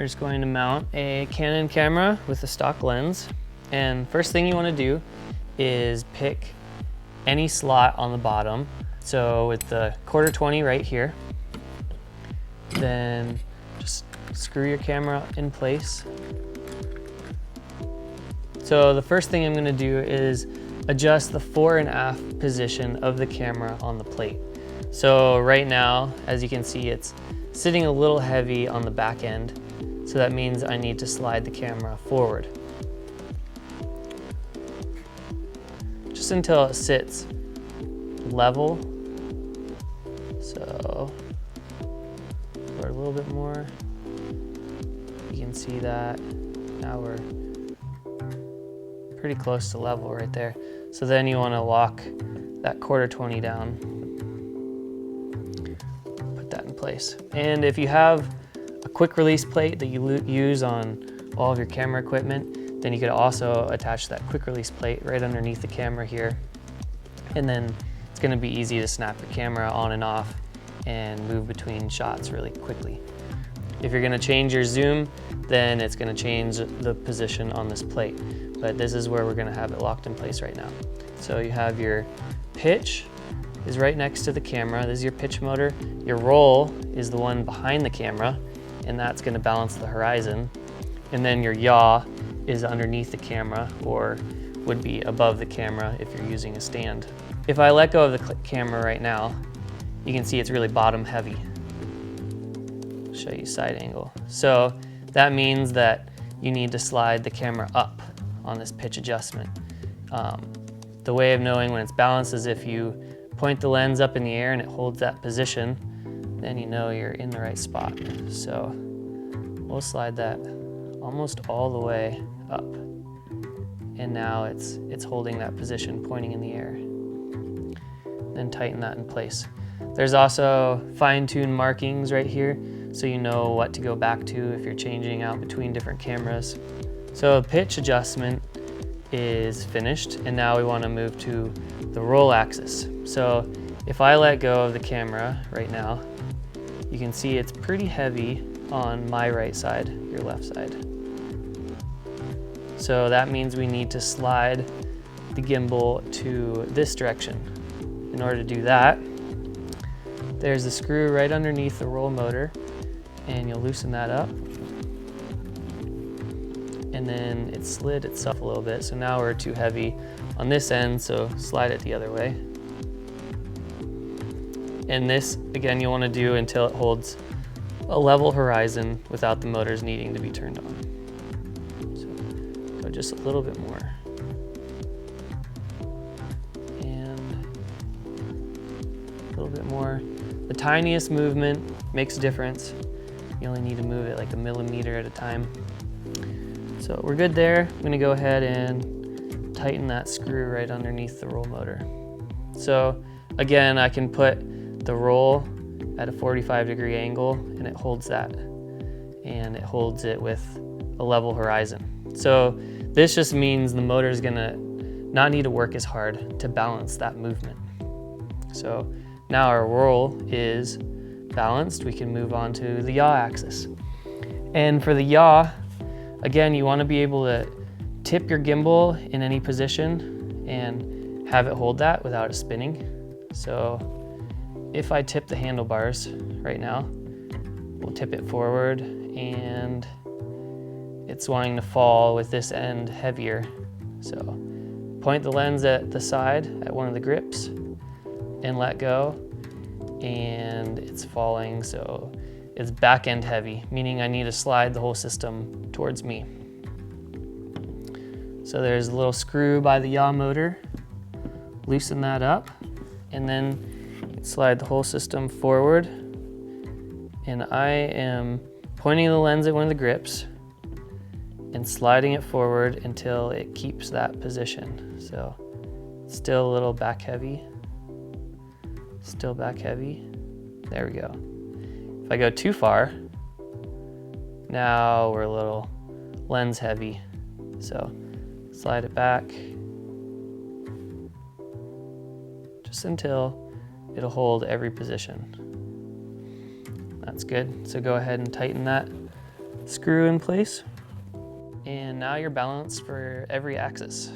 We're just going to mount a Canon camera with a stock lens. And first thing you want to do is pick any slot on the bottom. So with the 1/4-20 right here, then just screw your camera in place. So the first thing I'm going to do is adjust the fore and aft position of the camera on the plate. So right now, as you can see, it's sitting a little heavy on the back end. So that means I need to slide the camera forward, just until it sits level. So forward a little bit more. You can see that now we're pretty close to level right there. So then you want to lock that 1/4-20 down. Put that in place. And if you have a quick release plate that you use on all of your camera equipment, then you could also attach that quick release plate right underneath the camera here. And then it's going to be easy to snap your camera on and off and move between shots really quickly. If you're going to change your zoom, then it's going to change the position on this plate. But this is where we're going to have it locked in place right now. So you have your pitch is right next to the camera. This is your pitch motor. Your roll is the one behind the camera, and that's going to balance the horizon. And then your yaw is underneath the camera, or would be above the camera if you're using a stand. If I let go of the camera right now, you can see it's really bottom heavy. I'll show you side angle. So that means that you need to slide the camera up on this pitch adjustment. The way of knowing when it's balanced is if you point the lens up in the air and it holds that position, then you know you're in the right spot. So we'll slide that almost all the way up. And now it's holding that position, pointing in the air. Then tighten that in place. There's also fine-tuned markings right here, so you know what to go back to if you're changing out between different cameras. So pitch adjustment is finished, and now we want to move to the roll axis. So if I let go of the camera right now, you can see it's pretty heavy on my right side, your left side. So that means we need to slide the gimbal to this direction. In order to do that, there's a screw right underneath the roll motor, and you'll loosen that up. And then it slid itself a little bit, so now we're too heavy on this end, so slide it the other way. And this, again, you'll want to do until it holds a level horizon without the motors needing to be turned on. So go just a little bit more. And a little bit more. The tiniest movement makes a difference. You only need to move it like a millimeter at a time. So we're good there. I'm gonna go ahead and tighten that screw right underneath the roll motor. So again, I can put the roll at a 45-degree angle, and it holds that. And it holds it with a level horizon. So this just means the motor is gonna not need to work as hard to balance that movement. So now our roll is balanced, we can move on to the yaw axis. And for the yaw, again, you want to be able to tip your gimbal in any position and have it hold that without it spinning. So if I tip the handlebars right now, we'll tip it forward, and it's wanting to fall with this end heavier. So point the lens at the side at one of the grips and let go, and it's falling, so it's back end heavy, meaning I need to slide the whole system towards me. So there's a little screw by the yaw motor, loosen that up, and then slide the whole system forward. And I am pointing the lens at one of the grips and sliding it forward until it keeps that position. So still a little back heavy, still back heavy. There we go. If I go too far, now we're a little lens heavy. So slide it back just until it'll hold every position. That's good. So go ahead and tighten that screw in place. And now you're balanced for every axis.